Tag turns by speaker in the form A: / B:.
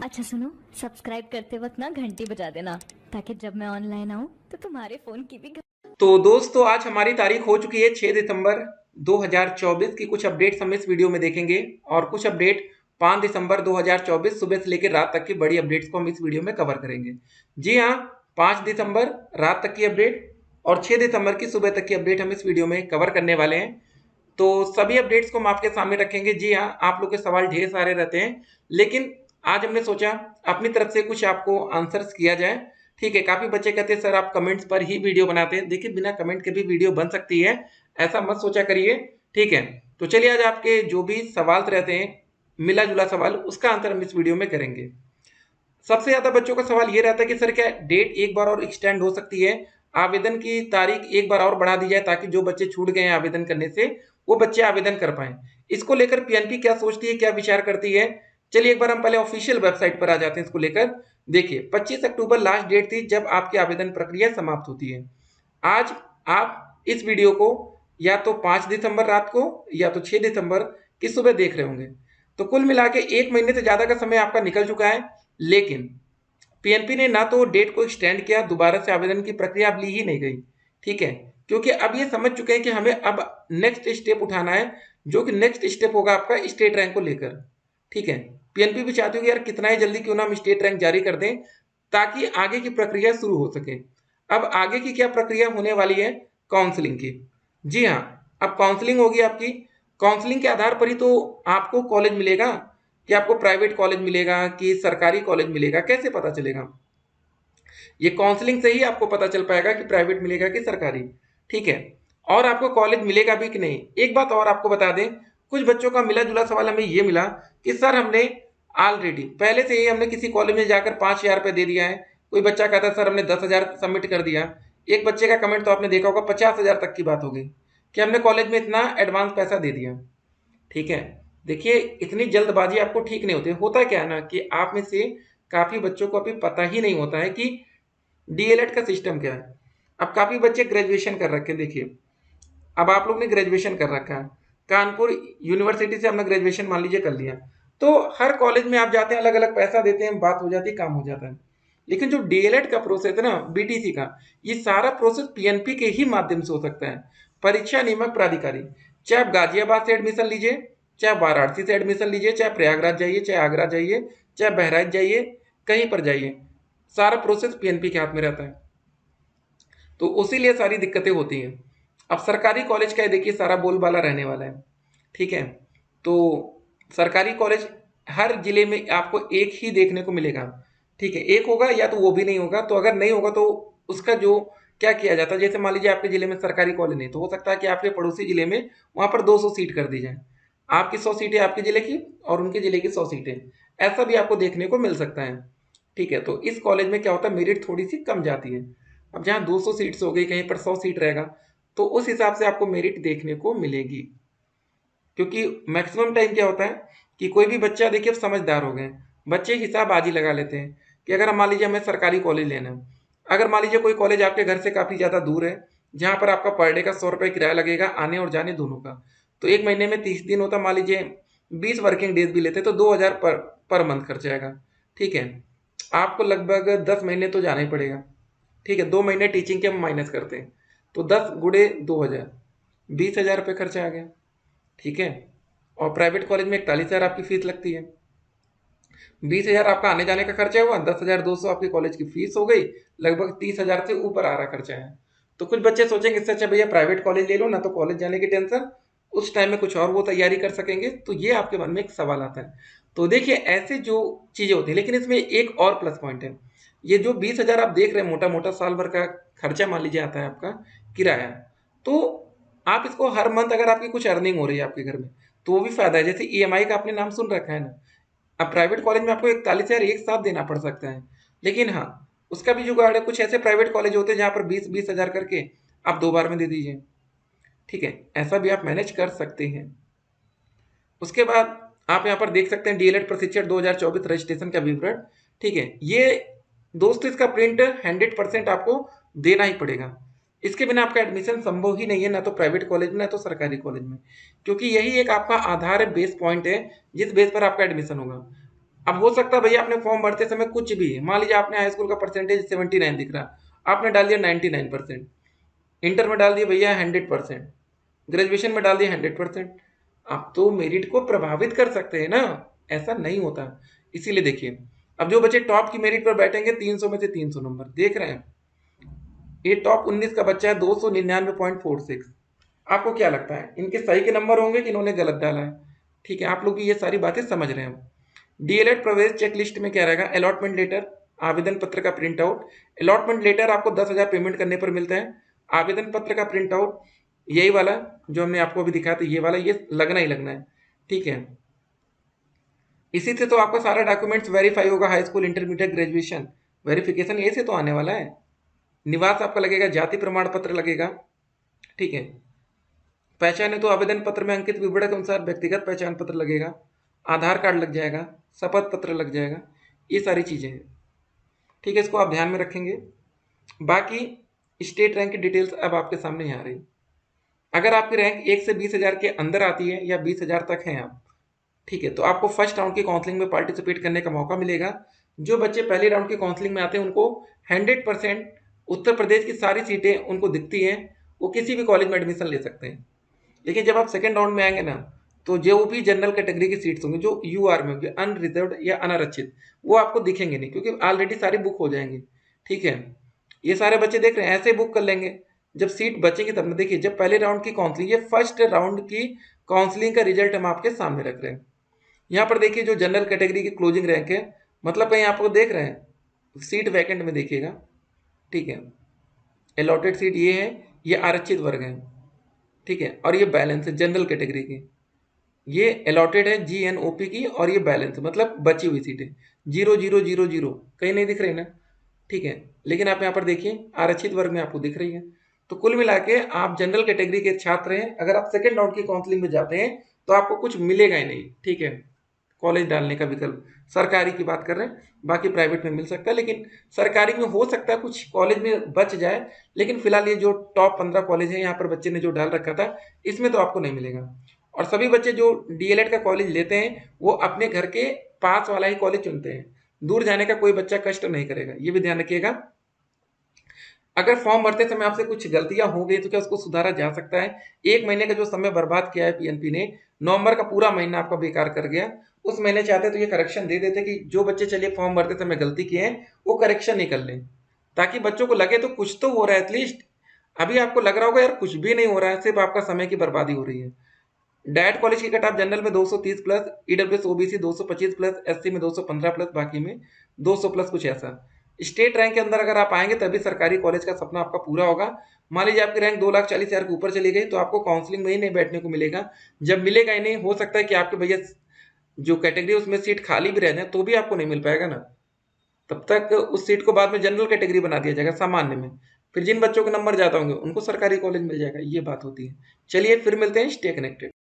A: अच्छा सुनो, सब्सक्राइब करते वक्त ना घंटी बजा देना ताकि जब मैं ऑनलाइन आऊँ तो तुम्हारे फोन की भी
B: तो दोस्तों आज हमारी तारीख हो चुकी है 6 दिसंबर 2024 की। कुछ अपडेट्स हम इस वीडियो में देखेंगे और कुछ अपडेट 5 दिसंबर 2024 सुबह से लेकर रात तक की बड़ी अपडेट्स को हम इस वीडियो में कवर करेंगे। जी हाँ, 5 दिसंबर रात तक की अपडेट और 6 दिसंबर की सुबह तक की अपडेट हम इस वीडियो में कवर करने वाले हैं। तो सभी अपडेट्स को हम आपके सामने रखेंगे। जी हाँ, आप लोग के सवाल ढेर सारे रहते हैं, लेकिन आज हमने सोचा अपनी तरफ से कुछ आपको आंसर्स किया जाए। ठीक है, काफी बच्चे कहते हैं सर आप कमेंट्स पर ही वीडियो बनाते हैं। देखिए, बिना कमेंट के भी वीडियो बन सकती है, ऐसा मत सोचा करिए। ठीक है, तो चलिए आज आपके जो भी सवाल रहते हैं, मिला जुला सवाल, उसका आंसर हम इस वीडियो में करेंगे। सबसे ज्यादा बच्चों का सवाल ये रहता है कि सर क्या डेट एक बार और एक्सटेंड हो सकती है, आवेदन की तारीख एक बार और बढ़ा दी जाए ताकि जो बच्चे छूट गए हैं आवेदन करने से वो बच्चे आवेदन कर पाए। इसको लेकर पीएनपी क्या सोचती है, क्या विचार करती है, चलिए एक बार हम पहले ऑफिशियल वेबसाइट पर आ जाते हैं इसको लेकर। देखिए, 25 अक्टूबर लास्ट डेट थी जब आपकी आवेदन प्रक्रिया समाप्त होती है। आज आप इस वीडियो को या तो 5 दिसंबर रात को या तो 6 दिसंबर की सुबह देख रहे होंगे, तो कुल मिला के 1 महीने से ज्यादा का समय आपका निकल चुका है। लेकिन पीएनपी ने ना तो डेट को एक्सटेंड किया, दोबारा से आवेदन की प्रक्रिया अब ली ही नहीं गई। ठीक है, क्योंकि अब ये समझ चुके हैं कि हमें अब नेक्स्ट स्टेप उठाना है, जो कि नेक्स्ट स्टेप होगा आपका स्टेट रैंक को लेकर। ठीक है, पीएनपी भी चाहती होगी यार कितना ही जल्दी क्यों ना हम स्टेट रैंक जारी कर दें ताकि आगे की प्रक्रिया शुरू हो सके। अब आगे की क्या प्रक्रिया होने वाली है, काउंसलिंग की। जी हाँ, अब काउंसलिंग होगी आपकी। काउंसलिंग के आधार पर ही तो आपको कॉलेज मिलेगा, कि आपको प्राइवेट कॉलेज मिलेगा कि सरकारी कॉलेज मिलेगा, कैसे पता चलेगा? ये काउंसलिंग से ही आपको पता चल पाएगा कि प्राइवेट मिलेगा कि सरकारी। ठीक है, और आपको कॉलेज मिलेगा भी कि नहीं। एक बात और आपको बता दें, कुछ बच्चों का मिला जुला सवाल हमें ये मिला कि सर हमने ऑलरेडी पहले से ही हमने किसी कॉलेज में जाकर 5,000 रुपये दे दिया है। कोई बच्चा कहता है सर हमने 10,000 सबमिट कर दिया। एक बच्चे का कमेंट तो आपने देखा होगा, 50,000 तक की बात हो गई कि हमने कॉलेज में इतना एडवांस पैसा दे दिया। ठीक है, देखिए इतनी जल्दबाजी आपको ठीक नहीं होती। होता क्या है ना कि आप में से काफी बच्चों को अभी पता ही नहीं होता है कि डीएलएड का सिस्टम क्या है। अब काफी बच्चे ग्रेजुएशन कर रखे हैं। देखिए, अब आप लोग ने ग्रेजुएशन कर रखा है, कानपुर यूनिवर्सिटी से हमने ग्रेजुएशन मान लीजिए कर लिया, तो हर कॉलेज में आप जाते हैं, अलग अलग पैसा देते हैं, बात हो जाती है, काम हो जाता है। लेकिन जो डीएलएड का प्रोसेस है ना, बीटीसी का, ये सारा प्रोसेस पीएनपी के ही माध्यम से हो सकता है। परीक्षा नियामक प्राधिकारी, चाहे आप गाजियाबाद से एडमिशन लीजिए, चाहे वाराणसी से एडमिशन लीजिए, चाहे प्रयागराज जाइए, चाहे आगरा जाइए, चाहे बहराइच जाइए, कहीं पर जाइए, सारा प्रोसेस पीएनपी के हाथ में रहता है। तो उसी लिए सारी दिक्कतें होती हैं। अब सरकारी कॉलेज का देखिए सारा बोलबाला रहने वाला है। ठीक है, तो सरकारी कॉलेज हर जिले में आपको एक ही देखने को मिलेगा। ठीक है, एक होगा या तो वो भी नहीं होगा, तो अगर नहीं होगा तो उसका जो क्या किया जाता है, जैसे मान लीजिए आपके जिले में सरकारी कॉलेज नहीं, तो हो सकता है कि आपके पड़ोसी जिले में वहां पर 200 सीट कर दी जाए। आपकी 100 सीटें आपके जिले की और उनके जिले की 100 सीटें, ऐसा भी आपको देखने को मिल सकता है। ठीक है, तो इस कॉलेज में क्या होता है, मेरिट थोड़ी सी कम जाती है। अब जहाँ 200 सीट्स हो गई, कहीं पर 100 सीट रहेगा, तो उस हिसाब से आपको मेरिट देखने को मिलेगी। क्योंकि मैक्सिमम टाइम क्या होता है कि कोई भी बच्चा, देखिए अब समझदार हो गए, बच्चे हिसाब आज ही लगा लेते हैं कि अगर हम मान लीजिए हमें सरकारी कॉलेज लेना है, अगर मान लीजिए कोई कॉलेज आपके घर से काफ़ी ज़्यादा दूर है, जहाँ पर आपका पर डे का 100 रुपये किराया लगेगा आने और जाने दोनों का, तो एक महीने में 30 दिन होता, मान लीजिए 20 वर्किंग डेज भी लेते तो 2,000 पर मंथ खर्च आएगा। ठीक है, आपको लगभग 10 महीने तो जाना ही पड़ेगा। ठीक है, 2 महीने टीचिंग के हम माइनस करते हैं, तो 10 गुड़े 2,000, 20,000 रुपये खर्चा आ गया। ठीक है, और प्राइवेट कॉलेज में 41,000 आपकी फीस लगती है। 20,000 आपका आने जाने का खर्चा हुआ, 10,200 आपकी कॉलेज की फीस हो गई, लगभग 30,000 से ऊपर आ रहा खर्चा है। तो कुछ बच्चे सोचेंगे इससे अच्छा भैया प्राइवेट कॉलेज ले लो ना, तो कॉलेज जाने की टेंशन, उस टाइम में कुछ और वो तैयारी कर सकेंगे। तो ये आपके मन में एक सवाल आता है। तो देखिए ऐसे जो चीजें होती है, लेकिन इसमें एक और प्लस पॉइंट है। ये जो 20,000 आप देख रहे हैं मोटा मोटा साल भर का खर्चा मान लीजिए आता है आपका किराया, तो आप इसको हर मंथ अगर आपकी कुछ अर्निंग हो रही है आपके घर में, तो वो भी फायदा है। जैसे ईएमआई का आपने नाम सुन रखा है ना, अब प्राइवेट कॉलेज में आपको 41,000 एक साथ देना पड़ सकता है, लेकिन हाँ उसका भी जुगाड़ है। कुछ ऐसे प्राइवेट कॉलेज होते हैं जहाँ पर 20-20,000 करके आप 2 बार में दे दीजिए। ठीक है, ऐसा भी आप मैनेज कर सकते हैं। उसके बाद आप यहाँ पर देख सकते हैं डीएलएड प्रशिक्षण 2024 रजिस्ट्रेशन का विवरण। ठीक है, ये दोस्तों इसका प्रिंट 100% आपको देना ही पड़ेगा। इसके बिना आपका एडमिशन संभव ही नहीं है, ना तो प्राइवेट कॉलेज में ना तो सरकारी कॉलेज में, क्योंकि यही एक आपका आधार है, बेस पॉइंट है जिस बेस पर आपका एडमिशन होगा। अब हो सकता है भैया आपने फॉर्म भरते समय कुछ भी, मान लीजिए आपने हाई स्कूल का परसेंटेज 79 दिख रहा, आपने डाल दिया 99%, इंटर में डाल दिया भैया 100%, ग्रेजुएशन में डाल दिया 100%। आप तो मेरिट को प्रभावित कर सकते हैं ना, ऐसा नहीं होता। इसीलिए देखिए, अब जो बच्चे टॉप की मेरिट पर बैठेंगे 300 में से 300 नंबर देख रहे हैं, ये टॉप 19 का बच्चा है 299.46। आपको क्या लगता है इनके सही के नंबर होंगे कि इन्होंने गलत डाला है? ठीक है, आप लोग ये सारी बातें समझ रहे हैं। डीएलएड प्रवेश चेक लिस्ट में क्या रहेगा, अलॉटमेंट लेटर, आवेदन पत्र का प्रिंट आउट। अलॉटमेंट लेटर आपको 10,000 पेमेंट करने पर मिलता है। आवेदन पत्र का प्रिंट आउट यही वाला जो हमने आपको अभी दिखाया था, ये वाला, ये लगना ही लगना है। ठीक है, इसी से तो आपका सारा डॉक्यूमेंट्स वेरीफाई होगा, high school, intermediate, graduation verification यही से तो आने वाला है। निवास आपका लगेगा, जाति प्रमाण पत्र लगेगा। ठीक है, पहचान है तो आवेदन पत्र में अंकित विवरण के अनुसार व्यक्तिगत पहचान पत्र लगेगा, आधार कार्ड लग जाएगा, शपथ पत्र लग जाएगा, ये सारी चीज़ें हैं। ठीक है, इसको आप ध्यान में रखेंगे। बाकी स्टेट रैंक की डिटेल्स अब आपके सामने यहाँ रही। अगर आपकी रैंक 1 से 20,000 के अंदर आती है या 20,000 तक हैं आप, ठीक है, तो आपको फर्स्ट राउंड की काउंसलिंग में पार्टिसिपेट करने का मौका मिलेगा। जो बच्चे पहले राउंड की काउंसलिंग में आते हैं उनको 100% उत्तर प्रदेश की सारी सीटें उनको दिखती हैं, वो किसी भी कॉलेज में एडमिशन ले सकते हैं। लेकिन जब आप सेकेंड राउंड में आएंगे ना, तो जो भी जनरल कैटेगरी की सीट्स होंगी जो यूआर में होंगी, अनरिजर्व या अनारक्षित, वो आपको दिखेंगे नहीं क्योंकि ऑलरेडी सारी बुक हो जाएंगी। ठीक है, ये सारे बच्चे देख रहे हैं ऐसे बुक कर लेंगे, जब सीट बचेगी तब ना। देखिए, जब पहले राउंड की काउंसलिंग, ये फर्स्ट राउंड की काउंसलिंग का रिजल्ट हम आपके सामने रख रहे हैं। यहाँ पर देखिए जो जनरल कैटेगरी की क्लोजिंग रैंक है, मतलब कहीं आपको देख रहे हैं सीट वैकेंट में देखिएगा। ठीक है, अलॉटेड सीट ये है, ये आरक्षित वर्ग है। ठीक है, और ये बैलेंस है जनरल कैटेगरी की, ये अलॉटेड है जीएनओपी की, और ये बैलेंस मतलब बची हुई सीटें 0 0 0 0 कहीं नहीं दिख रही ना। ठीक है, लेकिन आप यहाँ पर देखिए आरक्षित वर्ग में आपको दिख रही है। तो कुल मिला के आप जनरल कैटेगरी के छात्र हैं, अगर आप सेकेंड राउंड की काउंसलिंग में जाते हैं तो आपको कुछ मिलेगा ही नहीं। ठीक है, कॉलेज डालने का विकल्प, सरकारी की बात कर रहे हैं, बाकी प्राइवेट में मिल सकता है, लेकिन सरकारी में हो सकता है कुछ कॉलेज में बच जाए। लेकिन फिलहाल ये जो टॉप 15 कॉलेज है यहाँ पर बच्चे ने जो डाल रखा था, इसमें तो आपको नहीं मिलेगा। और सभी बच्चे जो डीएलएड का कॉलेज लेते हैं वो अपने घर के पास वाला ही कॉलेज चुनते हैं, दूर जाने का कोई बच्चा कष्ट नहीं करेगा, ये भी ध्यान रखिएगा। अगर फॉर्म भरते समय आपसे कुछ गलतियां हो गई तो क्या उसको सुधारा जा सकता है। 1 महीने का जो समय बर्बाद किया है पीएनपी ने, नवंबर का पूरा महीना आपका बेकार कर गया। उस महीने चाहते तो ये करेक्शन दे देते कि जो बच्चे चलिए फॉर्म भरते समय गलती किए हैं वो करेक्शन ही कर लें, ताकि बच्चों को लगे तो कुछ तो हो रहा है एटलीस्ट। अभी आपको लग रहा होगा यार कुछ भी नहीं हो रहा है, सिर्फ आपका समय की बर्बादी हो रही है। डायट कॉलेज की कट ऑफ जनरल में 230 plus, EWS OBC 225 plus, SC में 215 प्लस, बाकी में 200 प्लस, कुछ ऐसा। स्टेट रैंक के अंदर अगर आप आएंगे तभी सरकारी कॉलेज का सपना आपका पूरा होगा। मान लीजिए आपकी रैंक 2,40,000 के ऊपर चली गई तो आपको काउंसलिंग में ही नहीं बैठने को मिलेगा। जब मिलेगा ही नहीं, हो सकता है कि आपके भैया जो कैटेगरी उसमें सीट खाली भी रह जाए तो भी आपको नहीं मिल पाएगा ना। तब तक उस सीट को बाद में जनरल कैटेगरी बना दिया जाएगा सामान्य में, फिर जिन बच्चों के नंबर ज्यादा होंगे उनको सरकारी कॉलेज मिल जाएगा, ये बात होती है। चलिए फिर मिलते हैं, स्टे कनेक्टेड।